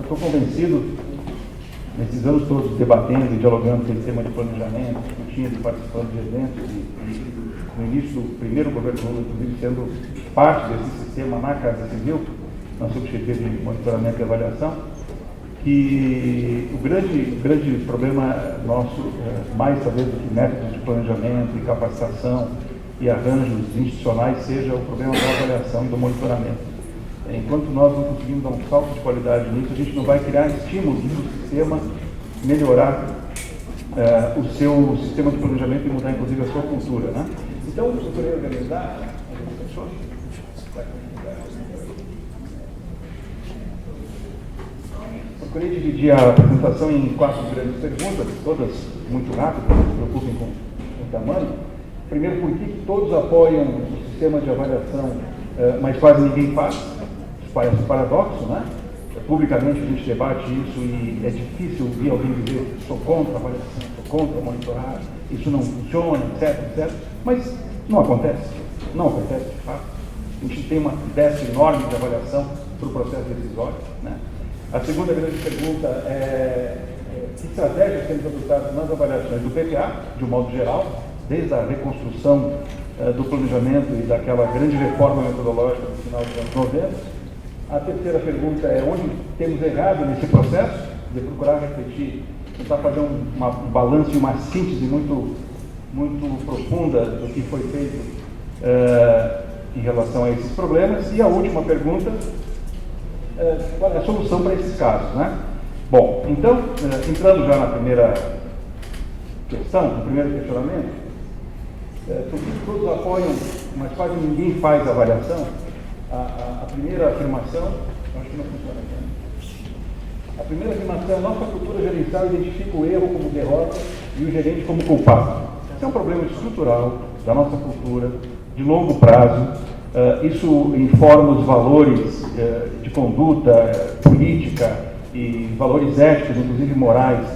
estou convencido, nesses anos todos debatendo e dialogando com o sistema de planejamento, discutindo e participando de eventos, e no início do primeiro governo Lula, inclusive sendo parte desse sistema na Casa Civil, na subchefia de monitoramento e avaliação, que o grande problema nosso, mais talvez do que métodos de planejamento e capacitação e arranjos institucionais, seja o problema da avaliação e do monitoramento. Enquanto nós não conseguimos dar um salto de qualidade nisso, a gente não vai criar estímulos no sistema, melhorar o seu sistema de planejamento e mudar, inclusive, a sua cultura, né? Então, eu procurei organizar... Procurei dividir a apresentação em 4 grandes perguntas, todas muito rápidas, não se preocupem com o tamanho. Primeiro, por que todos apoiam o sistema de avaliação, mas quase ninguém faz? Parece um paradoxo, né? Publicamente a gente debate isso e é difícil ouvir alguém dizer sou contra a avaliação, sou contra monitorar, isso não funciona, etc, etc. Mas não acontece de fato. A gente tem uma déficit enorme de avaliação para o processo decisório, né? A segunda grande pergunta é que estratégias temos adotado nas avaliações do PPA, de um modo geral, desde a reconstrução do planejamento e daquela grande reforma metodológica no final dos anos 90. A terceira pergunta é onde temos errado nesse processo, de procurar refletir, tentar fazer um balanço e uma síntese muito profunda do que foi feito em relação a esses problemas. E a última pergunta, qual é a solução para esses casos, né? Bom, então, entrando já na primeira questão, no primeiro questionamento, todos apoiam, mas quase ninguém faz avaliação. A primeira afirmação, acho que não funciona aqui. A primeira afirmação, nossa cultura gerencial identifica o erro como derrota e o gerente como culpado. Esse é um problema estrutural da nossa cultura, de longo prazo. Isso informa os valores de conduta política e valores éticos, inclusive morais,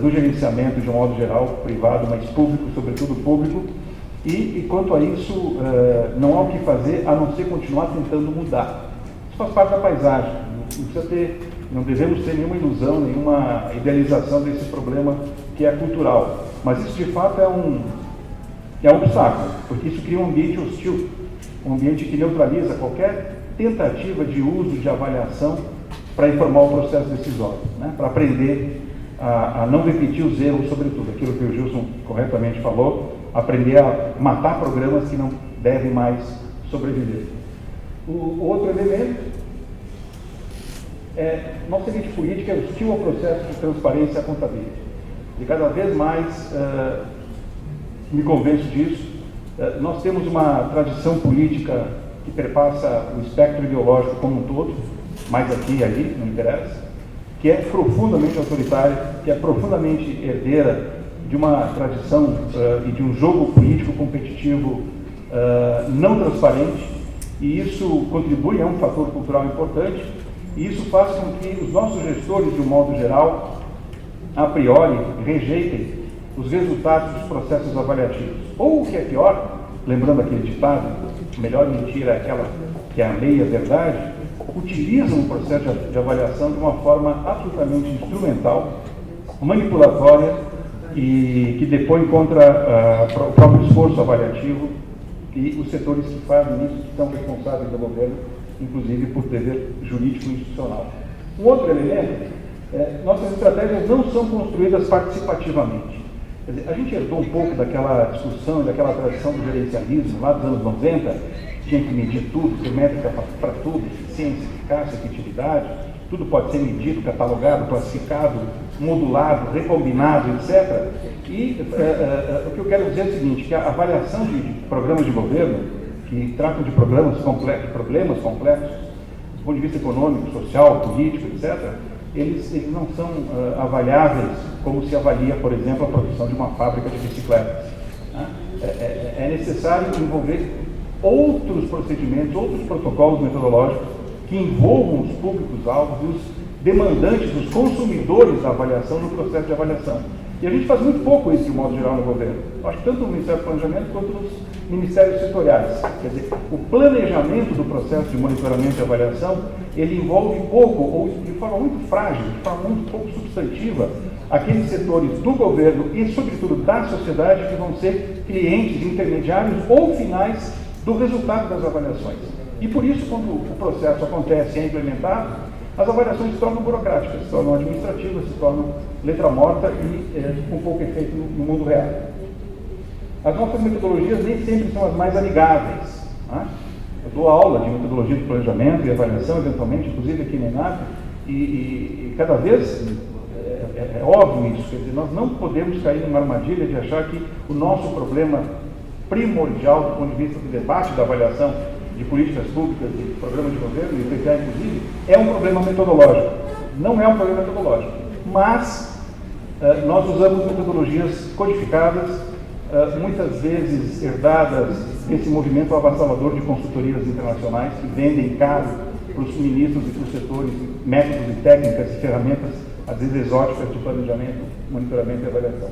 do gerenciamento de um modo geral, privado, mas público, sobretudo público. E quanto a isso, não há o que fazer a não ser continuar tentando mudar. Isso faz parte da paisagem. Não devemos ter nenhuma ilusão, nenhuma idealização desse problema que é cultural. Mas isso, de fato, é um obstáculo, porque isso cria um ambiente hostil, um ambiente que neutraliza qualquer tentativa de uso de avaliação para informar o processo decisório, né? Para aprender a não repetir os erros, sobretudo, aquilo que o Gilson corretamente falou, aprender a matar programas que não devem mais sobreviver. O outro elemento é nossa elite política é hostil ao processo de transparência contábil. E cada vez mais me convenço disso. Nós temos uma tradição política que perpassa o espectro ideológico como um todo, mais aqui e ali, não interessa, que é profundamente autoritária, que é profundamente herdeira de uma tradição e de um jogo político competitivo não transparente, e isso contribui, é um fator cultural importante, e isso faz com que os nossos gestores, de um modo geral, a priori, rejeitem os resultados dos processos avaliativos. Ou, o que é pior, lembrando aquele ditado, a melhor mentira é aquela que é a meia-verdade, utilizam o processo de avaliação de uma forma absolutamente instrumental, manipulatória, e que depõe contra o próprio esforço avaliativo e os setores que fazem isso, que são responsáveis do governo, inclusive por dever jurídico e institucional. Um outro elemento, nossas estratégias não são construídas participativamente. Quer dizer, a gente herdou um pouco daquela discussão, daquela tradição do gerencialismo, lá dos anos 90, tinha que medir tudo, ter métrica para tudo, eficiência, eficácia, efetividade, tudo pode ser medido, catalogado, classificado, modulado, recombinado, etc. E o que eu quero dizer é o seguinte, que a avaliação de programas de governo, que tratam de problemas complexos, do ponto de vista econômico, social, político, etc., eles não são avaliáveis como se avalia, por exemplo, a produção de uma fábrica de bicicletas. Né? É necessário envolver outros procedimentos, outros protocolos metodológicos que envolvam os públicos-alvos demandantes, os consumidores da avaliação no processo de avaliação. E a gente faz muito pouco isso, de modo geral, no governo. Acho que tanto no Ministério do Planejamento quanto nos ministérios setoriais. Quer dizer, o planejamento do processo de monitoramento e avaliação, ele envolve pouco, ou de forma muito frágil, de forma muito pouco substantiva, aqueles setores do governo e, sobretudo, da sociedade que vão ser clientes, intermediários ou finais do resultado das avaliações. E por isso, quando o processo acontece e é implementado, as avaliações se tornam burocráticas, se tornam administrativas, se tornam letra morta e com pouco efeito no mundo real. As nossas metodologias nem sempre são as mais amigáveis. Né? Eu dou aula de metodologia de planejamento e avaliação, eventualmente, inclusive aqui na ENAP, e cada vez é óbvio isso. Quer dizer, nós não podemos cair numa armadilha de achar que o nosso problema primordial do ponto de vista do debate da avaliação de políticas públicas, de programa de governo, e PPA inclusive, é um problema metodológico. Não é um problema metodológico, mas nós usamos metodologias codificadas, muitas vezes herdadas desse movimento avassalador de consultorias internacionais que vendem caro para os ministros e para os setores métodos e técnicas e ferramentas, às vezes exóticas, de planejamento, monitoramento e avaliação.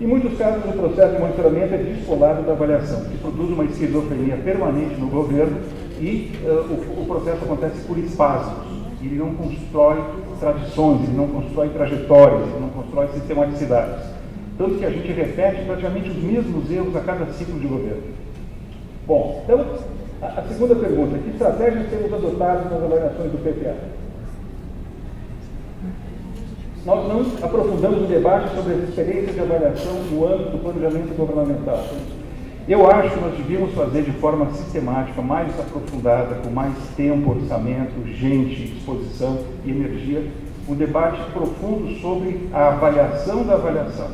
Em muitos casos, o processo de monitoramento é descolado da avaliação, que produz uma esquizofrenia permanente no governo e o processo acontece por espasmos. Ele não constrói tradições, ele não constrói trajetórias, ele não constrói sistematicidades. Tanto que a gente repete praticamente os mesmos erros a cada ciclo de governo. Bom, então, a segunda pergunta: que estratégias temos adotado nas avaliações do PPA? Nós não aprofundamos o debate sobre as experiências de avaliação no âmbito do planejamento governamental. Eu acho que nós devíamos fazer de forma sistemática, mais aprofundada, com mais tempo, orçamento, gente, disposição e energia, um debate profundo sobre a avaliação da avaliação,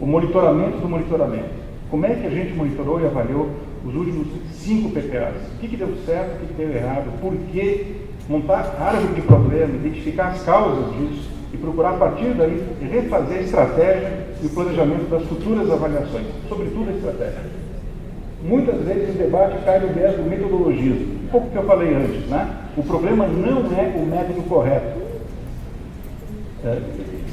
o monitoramento do monitoramento. Como é que a gente monitorou e avaliou os últimos 5 PPAs? O que deu certo, o que deu errado, por que montar árvore de problema, identificar as causas disso, e procurar, a partir daí, refazer a estratégia e o planejamento das futuras avaliações, sobretudo a estratégia. Muitas vezes o debate cai no viés do metodologismo, um pouco que eu falei antes, né? O problema não é o método correto,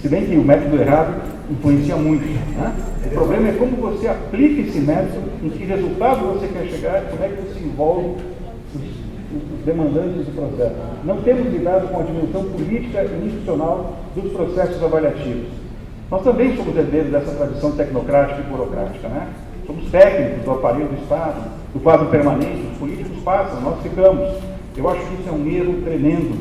se bem que o método errado influencia muito, né? O problema é como você aplica esse método, em que resultado você quer chegar, como é que você envolve os demandantes do processo. Não temos lidado com a dimensão política e institucional dos processos avaliativos. Nós também somos herdeiros dessa tradição tecnocrática e burocrática, né? Somos técnicos do aparelho do Estado, do quadro permanente, os políticos passam, nós ficamos. Eu acho que isso é um erro tremendo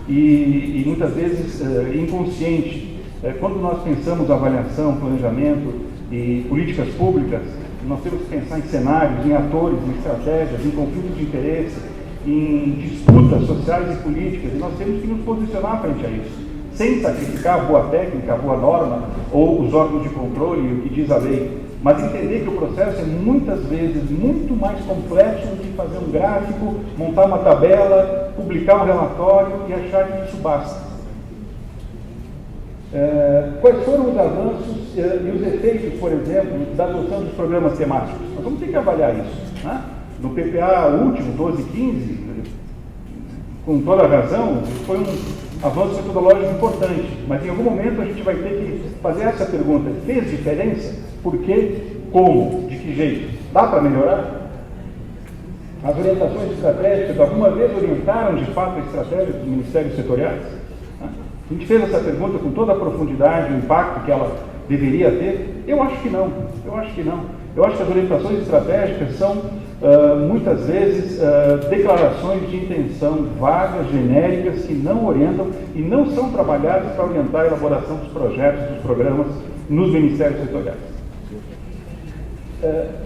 e muitas vezes inconsciente. Quando nós pensamos avaliação, planejamento e políticas públicas, nós temos que pensar em cenários, em atores, em estratégias, em conflitos de interesse, em disputas sociais e políticas, e nós temos que nos posicionar frente a isso, sem sacrificar a boa técnica, a boa norma, ou os órgãos de controle e o que diz a lei, mas entender que o processo é muitas vezes muito mais complexo do que fazer um gráfico, montar uma tabela, publicar um relatório e achar que isso basta. Quais foram os avanços e os efeitos, por exemplo, da adoção dos programas temáticos? Nós vamos ter que avaliar isso, né? No PPA último, 12 e 15, com toda a razão, foi um avanço metodológico importante, mas em algum momento a gente vai ter que fazer essa pergunta: fez diferença? Por quê? Como? De que jeito? Dá para melhorar? As orientações estratégicas alguma vez orientaram de fato a estratégia dos ministérios setoriais? A gente fez essa pergunta com toda a profundidade, o impacto que ela deveria ter? Eu acho que não. Eu acho que as orientações estratégicas são, muitas vezes, declarações de intenção vagas, genéricas, que não orientam e não são trabalhadas para orientar a elaboração dos projetos, dos programas nos ministérios setoriais.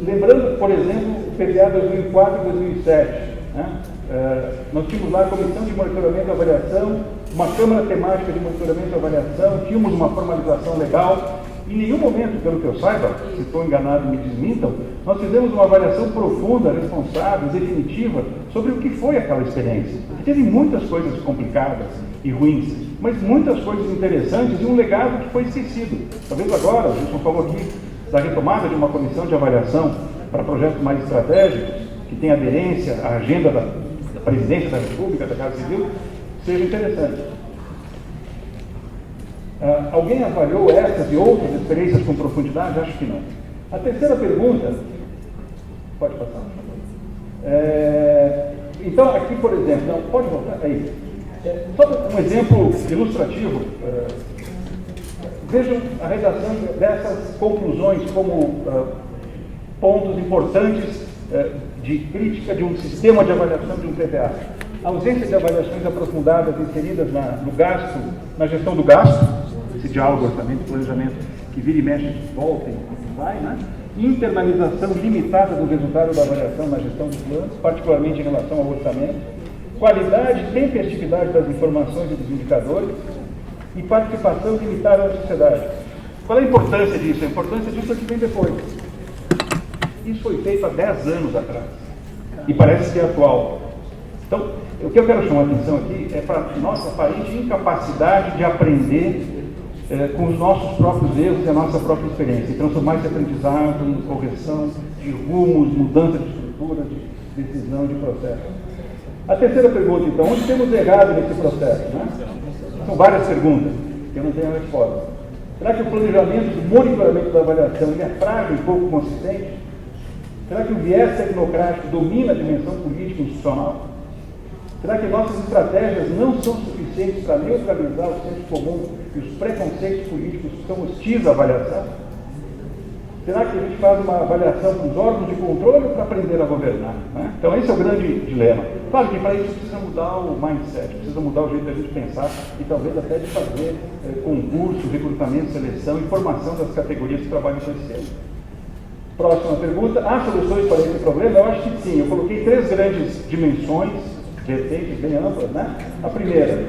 Lembrando, por exemplo, o PPA 2004 e 2007, né? Nós tínhamos lá a Comissão de Monitoramento e Avaliação, uma Câmara Temática de Monitoramento e Avaliação, tínhamos uma formalização legal. Em nenhum momento, pelo que eu saiba, se estou enganado me desmintam, nós fizemos uma avaliação profunda, responsável, definitiva, sobre o que foi aquela experiência. Teve muitas coisas complicadas e ruins, mas muitas coisas interessantes e um legado que foi esquecido. Talvez agora, a gente falou aqui da retomada de uma comissão de avaliação para projetos mais estratégicos, que tem aderência à agenda da Presidência da República, da Casa Civil, seja interessante. Alguém avaliou essas e outras experiências com profundidade? Acho que não. A terceira pergunta, pode passar. Então, aqui, por exemplo, não, pode voltar, aí. Só um exemplo ilustrativo, vejam a redação dessas conclusões como pontos importantes de crítica de um sistema de avaliação de um PPA. A ausência de avaliações aprofundadas inseridas no gasto, na gestão do gasto, esse diálogo, orçamento e planejamento que vira e mexe, volta e vai, né? Internalização limitada do resultado da avaliação na gestão dos planos, particularmente em relação ao orçamento, qualidade e tempestividade das informações e dos indicadores e participação limitada da sociedade. Qual é a importância disso? A importância disso é que vem depois. Isso foi feito há 10 anos atrás e parece ser atual. Então, o que eu quero chamar a atenção aqui é para a nossa aparente incapacidade de aprender com os nossos próprios erros e a nossa própria experiência, e transformar esse aprendizado em correção de rumos, mudança de estrutura, de decisão, de processo. A terceira pergunta, então, onde temos errado nesse processo? Né? São várias perguntas, que eu não tenho a resposta. Será que o planejamento, o monitoramento da avaliação ele é frágil e pouco consistente? Será que o viés tecnocrático domina a dimensão política e institucional? Será que nossas estratégias não são suficientes para neutralizar o senso comum e os preconceitos políticos que são hostis à avaliação? Será que a gente faz uma avaliação com os órgãos de controle para aprender a governar? Né? Então esse é o grande dilema. Claro que para isso precisa mudar o mindset, precisa mudar o jeito da gente pensar e talvez até de fazer concurso, recrutamento, seleção e formação das categorias que trabalham com esse tema. Próxima pergunta. Há soluções para esse problema? Eu acho que sim. Eu coloquei 3 grandes dimensões, vertentes bem amplas, né? A primeira,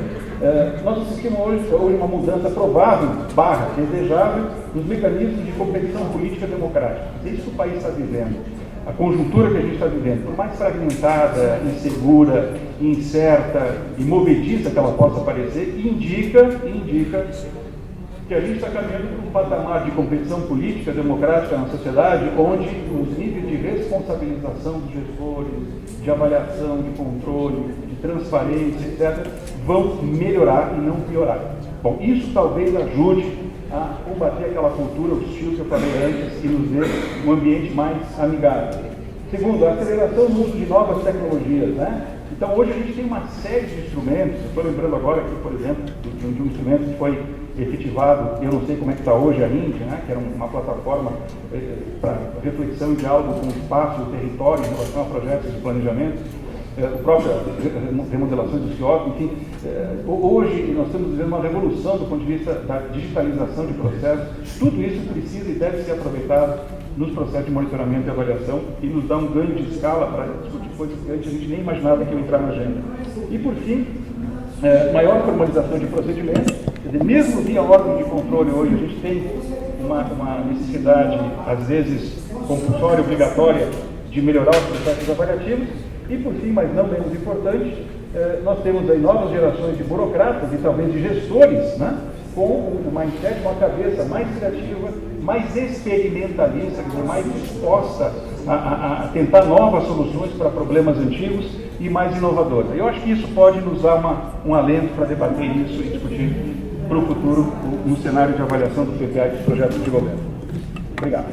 nós assistimos hoje uma mudança provável, desejável, nos mecanismos de competição política democrática. É isso que o país está vivendo. A conjuntura que a gente está vivendo, por mais fragmentada, insegura, incerta e movediça que ela possa parecer, indica que a gente está caminhando para um patamar de competição política democrática na sociedade, onde os níveis de responsabilização dos gestores, de avaliação, de controle, de transparência, etc., vão melhorar e não piorar. Bom, isso talvez ajude a combater aquela cultura hostil que eu falei antes e nos dê um ambiente mais amigável. Segundo, a aceleração no uso de novas tecnologias, né? Então, hoje a gente tem uma série de instrumentos, estou lembrando agora aqui, por exemplo, de um instrumento que foi efetivado, eu não sei como é que está hoje a INDE, né, que era uma plataforma para reflexão e diálogo com o espaço, o território em relação a projetos de planejamento, o próprio remodelações do CIOP, enfim. Hoje nós estamos vivendo uma revolução do ponto de vista da digitalização de processos. Tudo isso precisa e deve ser aproveitado nos processos de monitoramento e avaliação e nos dá um ganho de escala para discutir coisas que antes a gente nem imaginava que iam entrar na agenda. E por fim, maior formalização de procedimentos. Quer dizer, mesmo via órgão de controle hoje, a gente tem uma necessidade, às vezes compulsória, obrigatória, de melhorar os processos avaliativos. E por fim, mas não menos importante, nós temos aí novas gerações de burocratas e talvez de gestores, né, com um mindset, uma cabeça mais criativa, mais experimentalista, quer dizer, mais disposta a tentar novas soluções para problemas antigos e mais inovadora. Eu acho que isso pode nos dar um alento para debater isso e discutir para o futuro no cenário de avaliação do PPA e dos projetos de governo. Obrigado.